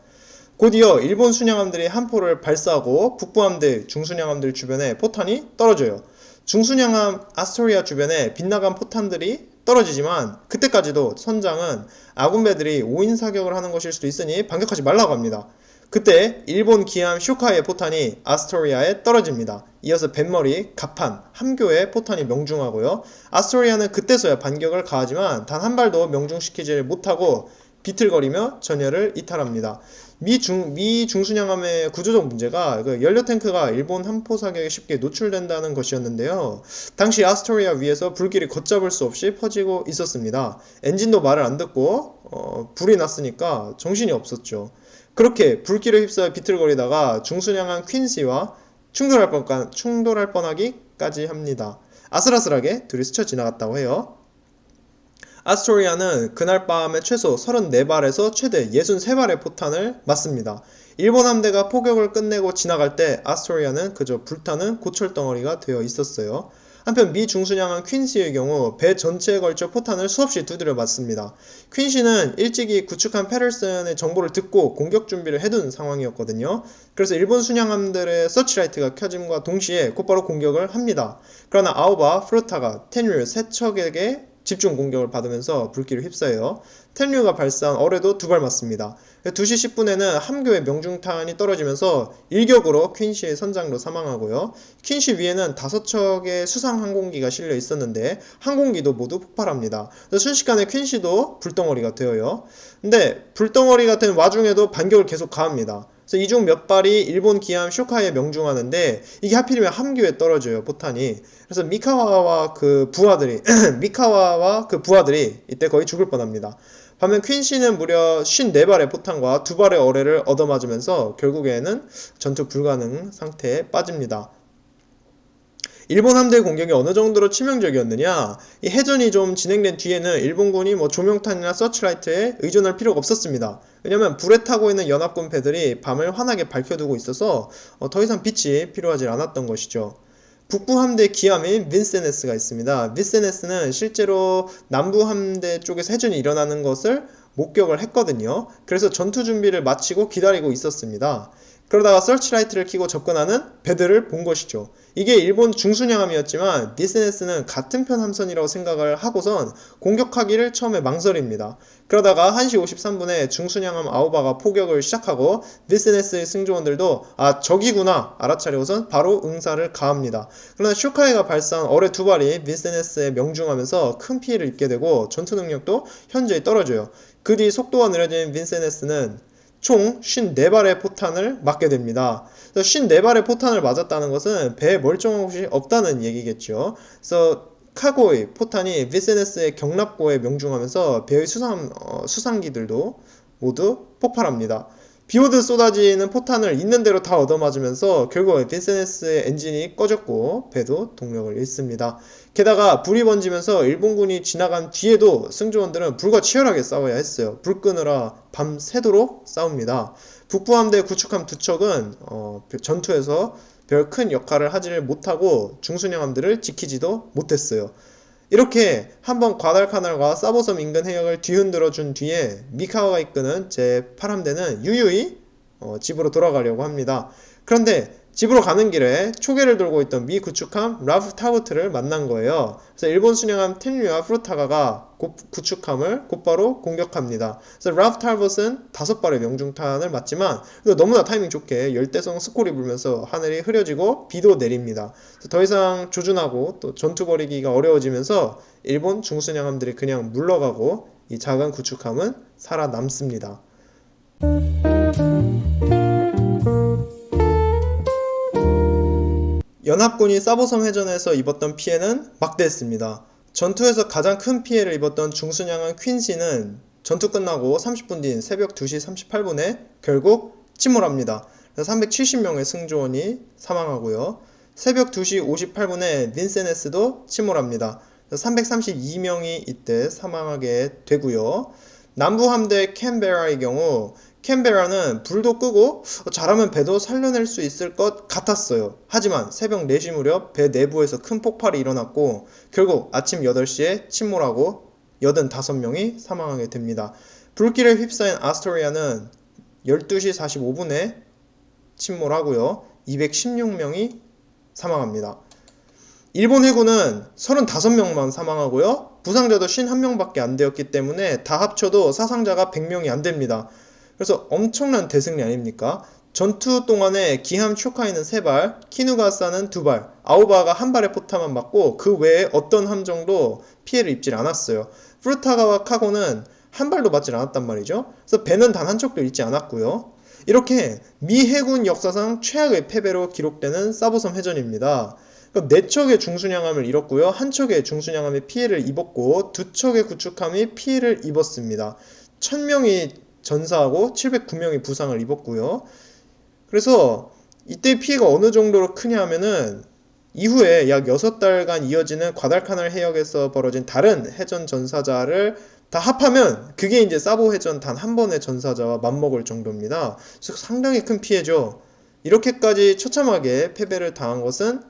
곧이어 일본 순양함들이 한 포를 발사하고 북부함대 중순양함들 주변에 포탄이 떨어져요. 중순양함 아스토리아 주변에 빗나간 포탄들이 떨어지지만 그때까지도 선장은 아군 배들이 5인 사격을 하는 것일 수도 있으니 반격하지 말라고 합니다. 그때 일본 기함 쇼카의 포탄이 아스토리아에 떨어집니다. 이어서 뱃머리, 갑판, 함교에 포탄이 명중하고요. 아스토리아는 그때서야 반격을 가하지만 단 한 발도 명중시키지 못하고 비틀거리며 전열을 이탈합니다. 미 중순양함의 구조적 문제가 연료 탱크가 일본 함포 사격에 쉽게 노출된다는 것이었는데요. 당시 아스토리아 위에서 불길이 걷잡을 수 없이 퍼지고 있었습니다. 엔진도 말을 안 듣고 불이 났으니까 정신이 없었죠. 그렇게 불길에 휩싸여 비틀거리다가 중순양함 퀸시와 충돌할 뻔하기까지 합니다. 아슬아슬하게 둘이 스쳐 지나갔다고 해요. 아스토리아는 그날 밤에 최소 34발에서 최대 63발의 포탄을 맞습니다. 일본 함대가 포격을 끝내고 지나갈 때 아스토리아는 그저 불타는 고철덩어리가 되어 있었어요. 한편 미 중순양함 퀸시의 경우 배 전체에 걸쳐 포탄을 수없이 두드려 맞습니다. 퀸시는 일찍이 구축한 페럴슨의 정보를 듣고 공격 준비를 해둔 상황이었거든요. 그래서 일본 순양함들의 서치라이트가 켜짐과 동시에 곧바로 공격을 합니다. 그러나 아오바, 프루타가 텐류 세 척에게 집중 공격을 받으면서 불길을 휩싸여요. 텐류가 발사한 어뢰도 두 발 맞습니다. 2시 10분에는 함교의 명중탄이 떨어지면서 일격으로 퀸시의 선장도 사망하고요. 퀸시 위에는 5척의 수상 항공기가 실려 있었는데 항공기도 모두 폭발합니다. 순식간에 퀸시도 불덩어리가 되어요. 근데 불덩어리가 된 와중에도 반격을 계속 가합니다. 그래서 이 중 몇 발이 일본 기함 쇼카에 명중하는데 이게 하필이면 함교에 떨어져요, 포탄이. 그래서 미카와와 그 부하들이 이때 거의 죽을 뻔합니다. 반면 퀸시는 무려 54발의 포탄과 2발의 어뢰를 얻어맞으면서 결국에는 전투 불가능 상태에 빠집니다. 일본 함대의 공격이 어느 정도로 치명적이었느냐? 이 해전이 좀 진행된 뒤에는 일본군이 조명탄이나 서치라이트에 의존할 필요가 없었습니다. 왜냐면 불에 타고 있는 연합군 배들이 밤을 환하게 밝혀두고 있어서 더 이상 빛이 필요하지 않았던 것이죠. 북부 함대 기함인 빈세네스가 있습니다. 빈세네스는 실제로 남부 함대 쪽에서 해전이 일어나는 것을 목격을 했거든요. 그래서 전투 준비를 마치고 기다리고 있었습니다. 그러다가 서치라이트를 켜고 접근하는 배들을 본 것이죠. 이게 일본 중순양함이었지만 비스네스는 같은 편 함선이라고 생각을 하고선 공격하기를 처음에 망설입니다. 그러다가 1시 53분에 중순양함 아오바가 포격을 시작하고 비스네스의 승조원들도 저기구나 알아차리고선 바로 응사를 가합니다. 그러나 쇼카이가 발사한 어뢰 2발이 비스네스에 명중하면서 큰 피해를 입게 되고 전투 능력도 현저히 떨어져요. 그 뒤 속도가 느려진 빈세네스는 총 54발의 포탄을 맞게 됩니다. 54발의 포탄을 맞았다는 것은 배에 멀쩡한 곳이 없다는 얘기겠죠. 그래서 카고의 포탄이 비세네스의 경납고에 명중하면서 배의 수상기들도 모두 폭발합니다. 비오듯 쏟아지는 포탄을 있는 대로 다 얻어맞으면서 결국 비세네스의 엔진이 꺼졌고 배도 동력을 잃습니다. 게다가 불이 번지면서 일본군이 지나간 뒤에도 승조원들은 불과 치열하게 싸워야 했어요. 불 끄느라 밤새도록 싸웁니다. 북부함대 구축함 2척은 전투에서 별 큰 역할을 하지를 못하고 중순양함들을 지키지도 못했어요. 이렇게 한번 과달카날과 사보섬 인근 해역을 뒤흔들어 준 뒤에 미카와가 이끄는 제8함대는 유유히 집으로 돌아가려고 합니다. 그런데 집으로 가는 길에 초계를 돌고 있던 미 구축함 라프 타우트를 만난 거예요. 그래서 일본 순양함 텐류와 프루타가가 구축함을 곧바로 공격합니다. 그래서 라프 타우트는 5발의 명중탄을 맞지만 너무나 타이밍 좋게 열대성 스콜이 불면서 하늘이 흐려지고 비도 내립니다. 더 이상 조준하고 또 전투 벌이기가 어려워지면서 일본 중순양함들이 그냥 물러가고 이 작은 구축함은 살아남습니다. 연합군이 사보섬 해전에서 입었던 피해는 막대했습니다. 전투에서 가장 큰 피해를 입었던 중순양한 퀸시는 전투 끝나고 30분 뒤인 새벽 2시 38분에 결국 침몰합니다. 370명의 승조원이 사망하고요. 새벽 2시 58분에 빈세네스도 침몰합니다. 332명이 이때 사망하게 되고요. 남부 함대 캔베라의 경우 캔베라는 불도 끄고 잘하면 배도 살려낼 수 있을 것 같았어요. 하지만 새벽 4시 무렵 배 내부에서 큰 폭발이 일어났고 결국 아침 8시에 침몰하고 85명이 사망하게 됩니다. 불길에 휩싸인 아스토리아는 12시 45분에 침몰하고요. 216명이 사망합니다. 일본 해군은 35명만 사망하고요. 부상자도 51명밖에 안 되었기 때문에 다 합쳐도 사상자가 100명이 안 됩니다. 그래서 엄청난 대승리 아닙니까? 전투 동안에 기함 쇼카이는 3발, 키누가사는 2발, 아오바가 1발의 포탄만 맞고 그 외에 어떤 함정도 피해를 입질 않았어요. 푸르타가와 카고는 1발도 맞질 않았단 말이죠. 그래서 배는 단 한 척도 잃지 않았고요. 이렇게 미 해군 역사상 최악의 패배로 기록되는 사보섬 해전입니다. 4척의 중순양함을 잃었고요. 1척의 중순양함이 피해를 입었고 2척의 구축함이 피해를 입었습니다. 1000명이 전사하고 709명이 부상을 입었고요. 그래서 이때 피해가 어느 정도로 크냐 하면은 이후에 약 6달간 이어지는 과달카날 해역에서 벌어진 다른 해전 전사자를 다 합하면 그게 이제 사보 해전 단 한 번의 전사자와 맞먹을 정도입니다. 그래서 상당히 큰 피해죠. 이렇게까지 처참하게 패배를 당한 것은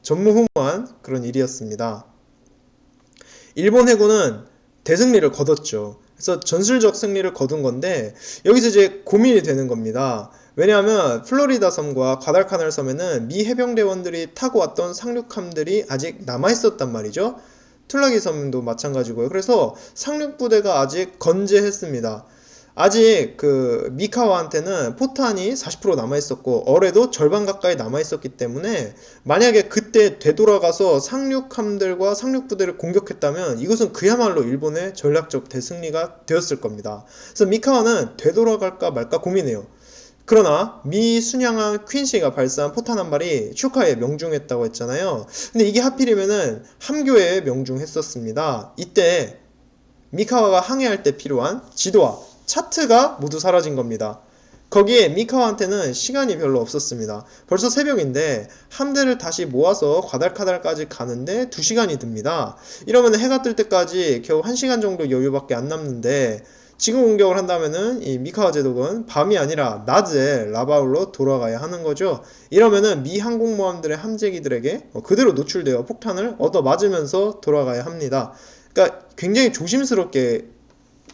전무후무한 그런 일이었습니다. 일본 해군은 대승리를 거뒀죠. 그래서 전술적 승리를 거둔 건데 여기서 이제 고민이 되는 겁니다. 왜냐하면 플로리다 섬과 과달카날 섬에는 미 해병대원들이 타고 왔던 상륙함들이 아직 남아있었단 말이죠. 툴라기 섬도 마찬가지고요. 그래서 상륙부대가 아직 건재했습니다. 아직 그 미카와한테는 포탄이 40% 남아있었고 어뢰도 절반 가까이 남아있었기 때문에 만약에 그때 되돌아가서 상륙함들과 상륙부대를 공격했다면 이것은 그야말로 일본의 전략적 대승리가 되었을 겁니다. 그래서 미카와는 되돌아갈까 말까 고민해요. 그러나 미 순양함 퀸시가 발사한 포탄 한 발이 쇼카에 명중했다고 했잖아요. 근데 이게 하필이면은 함교에 명중했었습니다. 이때 미카와가 항해할 때 필요한 지도와 차트가 모두 사라진 겁니다. 거기에 미카와한테는 시간이 별로 없었습니다. 벌써 새벽인데 함대를 다시 모아서 과달카날까지 가는데 2시간이 듭니다. 이러면 해가 뜰 때까지 겨우 1시간 정도 여유밖에 안 남는데 지금 공격을 한다면은 이 미카와 제독은 밤이 아니라 낮에 라바울로 돌아가야 하는 거죠. 이러면은 미 항공모함들의 함재기들에게 그대로 노출되어 폭탄을 얻어 맞으면서 돌아가야 합니다. 그러니까 굉장히 조심스럽게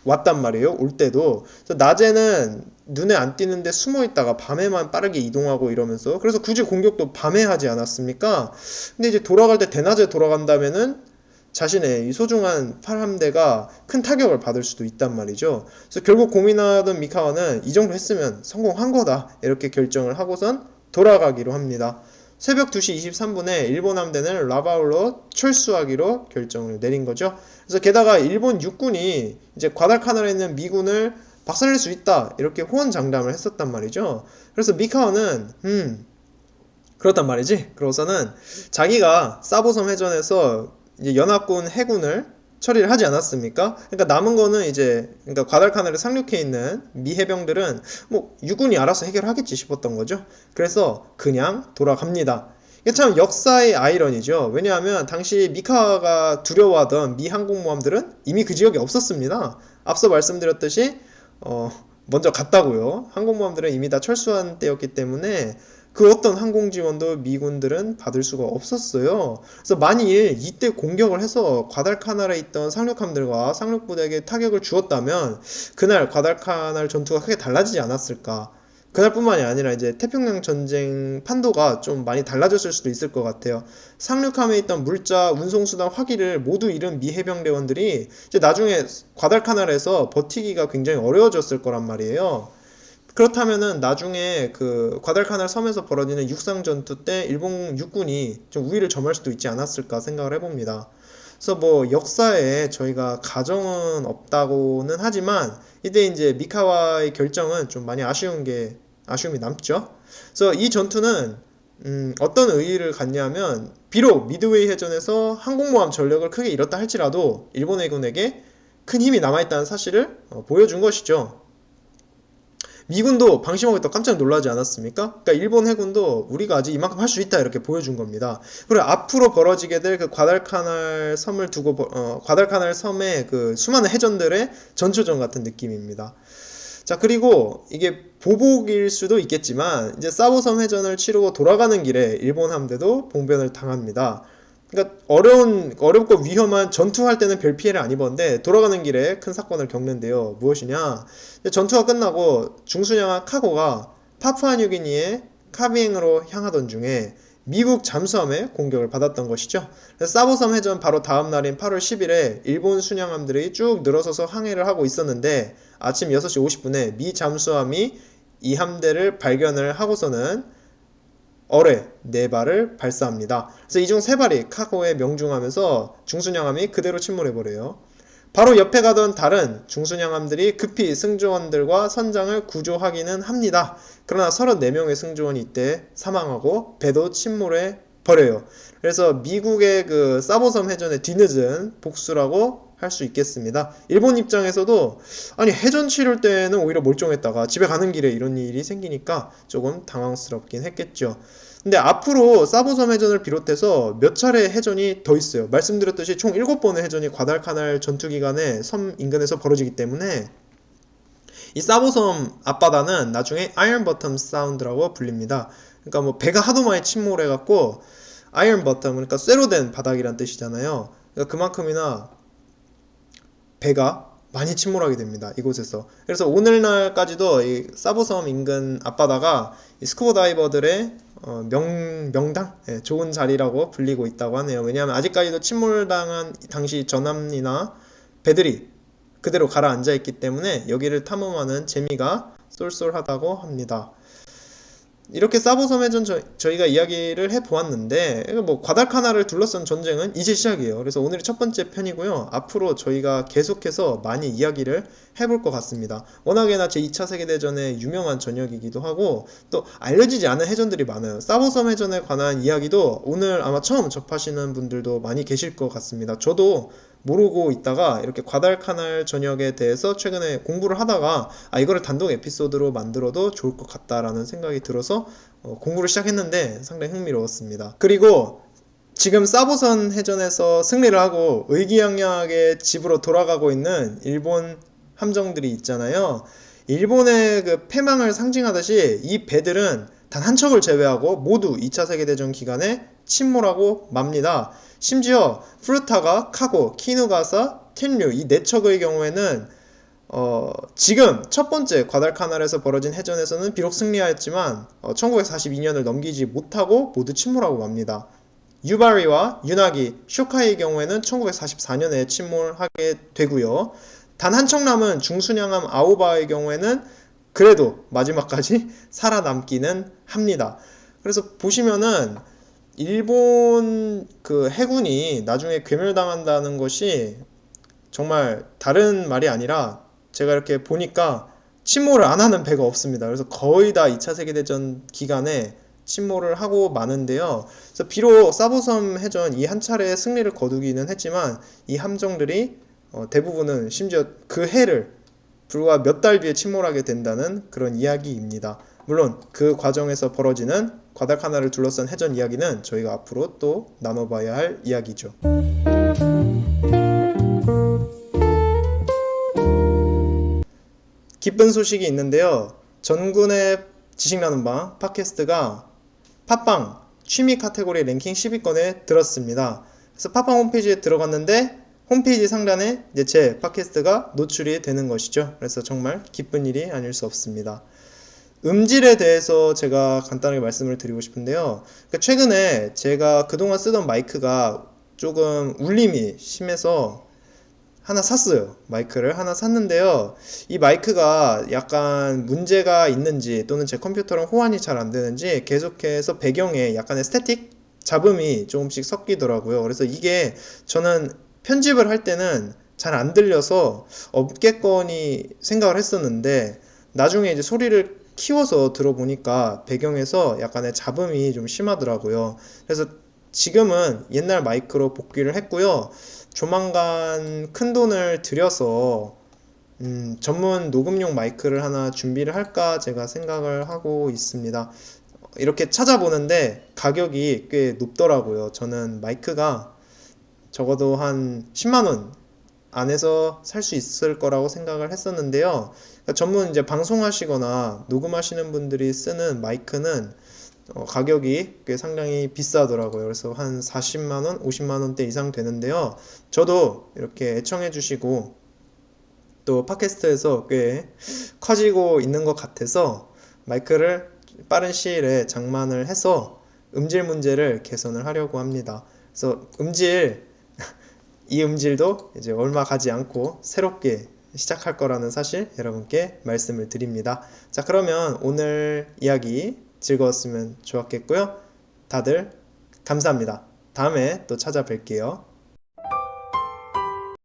왔단 말이에요. 올 때도. 낮에는 눈에 안 띄는데 숨어 있다가 밤에만 빠르게 이동하고 이러면서 그래서 굳이 공격도 밤에 하지 않았습니까? 근데 이제 돌아갈 때 대낮에 돌아간다면은 자신의 이 소중한 팔함대가 큰 타격을 받을 수도 있단 말이죠. 그래서 결국 고민하던 미카와는 이 정도 했으면 성공한 거다 이렇게 결정을 하고선 돌아가기로 합니다. 새벽 2시 23분에 일본 함대는 라바울로 철수하기로 결정을 내린 거죠. 그래서 게다가 일본 육군이 이제 과달카날에 있는 미군을 박살낼 수 있다 이렇게 호언장담을 했었단 말이죠. 그래서 미카와는 그렇단 말이지. 그러고서는 자기가 사보섬 해전에서 이제 연합군 해군을 처리를 하지 않았습니까? 그러니까 남은 거는 이제 그러니까 과달카날에 상륙해 있는 미 해병들은 뭐 육군이 알아서 해결하겠지 싶었던 거죠. 그래서 그냥 돌아갑니다. 이게 참 역사의 아이러니죠. 왜냐하면 당시 미카와가 두려워하던 미 항공모함들은 이미 그 지역에 없었습니다. 앞서 말씀드렸듯이 먼저 갔다고요. 항공모함들은 이미 다 철수한 때였기 때문에 그 어떤 항공 지원도 미군들은 받을 수가 없었어요. 그래서 만일 이때 공격을 해서 과달카날에 있던 상륙함들과 상륙부대에게 타격을 주었다면 그날 과달카날 전투가 크게 달라지지 않았을까. 그날뿐만이 아니라 이제 태평양 전쟁 판도가 좀 많이 달라졌을 수도 있을 것 같아요. 상륙함에 있던 물자, 운송수단, 화기를 모두 잃은 미 해병대원들이 이제 나중에 과달카날에서 버티기가 굉장히 어려워졌을 거란 말이에요. 그렇다면은 나중에 그 과달카날 섬에서 벌어지는 육상 전투 때 일본 육군이 좀 우위를 점할 수도 있지 않았을까 생각을 해봅니다. 그래서 뭐 역사에 저희가 가정은 없다고는 하지만 이때 이제 미카와의 결정은 좀 많이 아쉬움이 남죠. 그래서 이 전투는 어떤 의의를 갖냐면 비록 미드웨이 해전에서 항공모함 전력을 크게 잃었다 할지라도 일본 해군에게 큰 힘이 남아있다는 사실을 보여준 것이죠. 미군도 방심하고 있다 깜짝 놀라지 않았습니까? 그러니까 일본 해군도 우리가 아직 이만큼 할 수 있다 이렇게 보여준 겁니다. 그리고 앞으로 벌어지게 될 그 과달카날 섬을 두고 과달카날 섬의 그 수많은 해전들의 전초전 같은 느낌입니다. 자, 그리고 이게 보복일 수도 있겠지만 이제 사보섬 해전을 치르고 돌아가는 길에 일본 함대도 봉변을 당합니다. 그러니까 어렵고 위험한 전투할 때는 별 피해를 안 입었는데 돌아가는 길에 큰 사건을 겪는데요. 무엇이냐? 전투가 끝나고 중순양한 카고가 파푸아뉴기니의 카비행으로 향하던 중에 미국 잠수함의 공격을 받았던 것이죠. 사보섬 해전 바로 다음 날인 8월 10일에 일본 순양함들이 쭉 늘어서서 항해를 하고 있었는데 아침 6시 50분에 미 잠수함이 이 함대를 발견을 하고서는 어뢰 4발을 발사합니다. 그래서 이 중 3발이 카고에 명중하면서 중순양함이 그대로 침몰해버려요. 바로 옆에 가던 다른 중순양함들이 급히 승조원들과 선장을 구조하기는 합니다. 그러나 34명의 승조원이 이때 사망하고 배도 침몰해 버려요. 그래서 미국의 그 사보섬 해전의 뒤늦은 복수라고 할 수 있겠습니다. 일본 입장에서도 아니 해전 치를 때는 오히려 멀쩡했다가 집에 가는 길에 이런 일이 생기니까 조금 당황스럽긴 했겠죠. 근데 앞으로 사보섬 해전을 비롯해서 몇 차례 해전이 더 있어요. 말씀드렸듯이 총 7번의 해전이 과달카날 전투 기간에 섬 인근에서 벌어지기 때문에 이 사보섬 앞바다는 나중에 아이언 버텀 사운드라고 불립니다. 그러니까 뭐 배가 하도 많이 침몰해갖고 아이언 버텀 그러니까 쇠로 된 바닥이란 뜻이잖아요. 그러니까 그만큼이나 배가 많이 침몰하게 됩니다. 이곳에서. 그래서 오늘날까지도 이 사보섬 인근 앞바다가 이 스쿠버 다이버들의 명당? 예, 좋은 자리라고 불리고 있다고 하네요. 왜냐하면 아직까지도 침몰당한 당시 전함이나 배들이 그대로 가라앉아 있기 때문에 여기를 탐험하는 재미가 쏠쏠하다고 합니다. 이렇게 사보섬 해전 저희가 이야기를 해보았는데 뭐 과달카나를 둘러싼 전쟁은 이제 시작이에요. 그래서 오늘이 첫 번째 편이고요. 앞으로 저희가 계속해서 많이 이야기를 해볼 것 같습니다. 워낙에나 제2차 세계대전의 유명한 전역이기도 하고 또 알려지지 않은 해전들이 많아요. 사보섬 해전에 관한 이야기도 오늘 아마 처음 접하시는 분들도 많이 계실 것 같습니다. 저도 모르고 있다가 이렇게 과달카날 전역에 대해서 최근에 공부를 하다가 이거를 단독 에피소드로 만들어도 좋을 것 같다라는 생각이 들어서 공부를 시작했는데 상당히 흥미로웠습니다. 그리고 지금 사보섬 해전에서 승리를 하고 의기양양하게 집으로 돌아가고 있는 일본 함정들이 있잖아요. 일본의 그 패망을 상징하듯이 이 배들은 단 한 척을 제외하고 모두 2차 세계대전 기간에 침몰하고 맙니다. 심지어 프루타가, 카고, 키누가사, 텐류 이 4척의 경우에는 지금 첫 번째 과달카날에서 벌어진 해전에서는 비록 승리하였지만 1942년을 넘기지 못하고 모두 침몰하고 맙니다. 유바리와 유나기, 쇼카이의 경우에는 1944년에 침몰하게 되고요. 단 한 척 남은 중순양함 아오바의 경우에는 그래도 마지막까지 살아남기는 합니다. 그래서 보시면은 일본 그 해군이 나중에 괴멸당한다는 것이 정말 다른 말이 아니라 제가 이렇게 보니까 침몰을 안 하는 배가 없습니다. 그래서 거의 다 2차 세계대전 기간에 침몰을 하고 마는데요. 그래서 비록 사보섬 해전 이 한 차례 승리를 거두기는 했지만 이 함정들이 대부분은 심지어 그 해를 불과 몇 달 뒤에 침몰하게 된다는 그런 이야기입니다. 물론 그 과정에서 벌어지는 과달카날을 둘러싼 해전 이야기는 저희가 앞으로 또 나눠봐야 할 이야기죠. 기쁜 소식이 있는데요. 전군의 지식나눔방 팟캐스트가 팟빵 취미 카테고리 랭킹 10위권에 들었습니다. 그래서 팟빵 홈페이지에 들어갔는데 홈페이지 상단에 이제 제 팟캐스트가 노출이 되는 것이죠. 그래서 정말 기쁜 일이 아닐 수 없습니다. 음질에 대해서 제가 간단하게 말씀을 드리고 싶은데요. 그러니까 최근에 제가 그동안 쓰던 마이크가 조금 울림이 심해서 하나 샀어요. 마이크를 하나 샀는데요. 이 마이크가 약간 문제가 있는지 또는 제 컴퓨터랑 호환이 잘 안 되는지 계속해서 배경에 약간의 스태틱 잡음이 조금씩 섞이더라고요. 그래서 이게 저는 편집을 할 때는 잘 안 들려서 없겠거니 생각을 했었는데 나중에 이제 소리를 키워서 들어보니까 배경에서 약간의 잡음이 좀 심하더라고요. 그래서 지금은 옛날 마이크로 복귀를 했고요. 조만간 큰 돈을 들여서 전문 녹음용 마이크를 하나 준비를 할까 제가 생각을 하고 있습니다. 이렇게 찾아보는데 가격이 꽤 높더라고요. 저는 마이크가 적어도 한 10만 원 안에서 살 수 있을 거라고 생각을 했었는데요. 그러니까 전문 이제 방송하시거나 녹음하시는 분들이 쓰는 마이크는 가격이 꽤 상당히 비싸더라고요. 그래서 한 40만 원, 50만 원대 이상 되는데요. 저도 이렇게 애청해 주시고 또 팟캐스트에서 꽤 커지고 있는 것 같아서 마이크를 빠른 시일에 장만을 해서 음질 문제를 개선을 하려고 합니다. 그래서 이 음질도 이제 얼마 가지 않고 새롭게 시작할 거라는 사실 여러분께 말씀을 드립니다. 자, 그러면 오늘 이야기 즐거웠으면 좋았겠고요. 다들 감사합니다. 다음에 또 찾아뵐게요.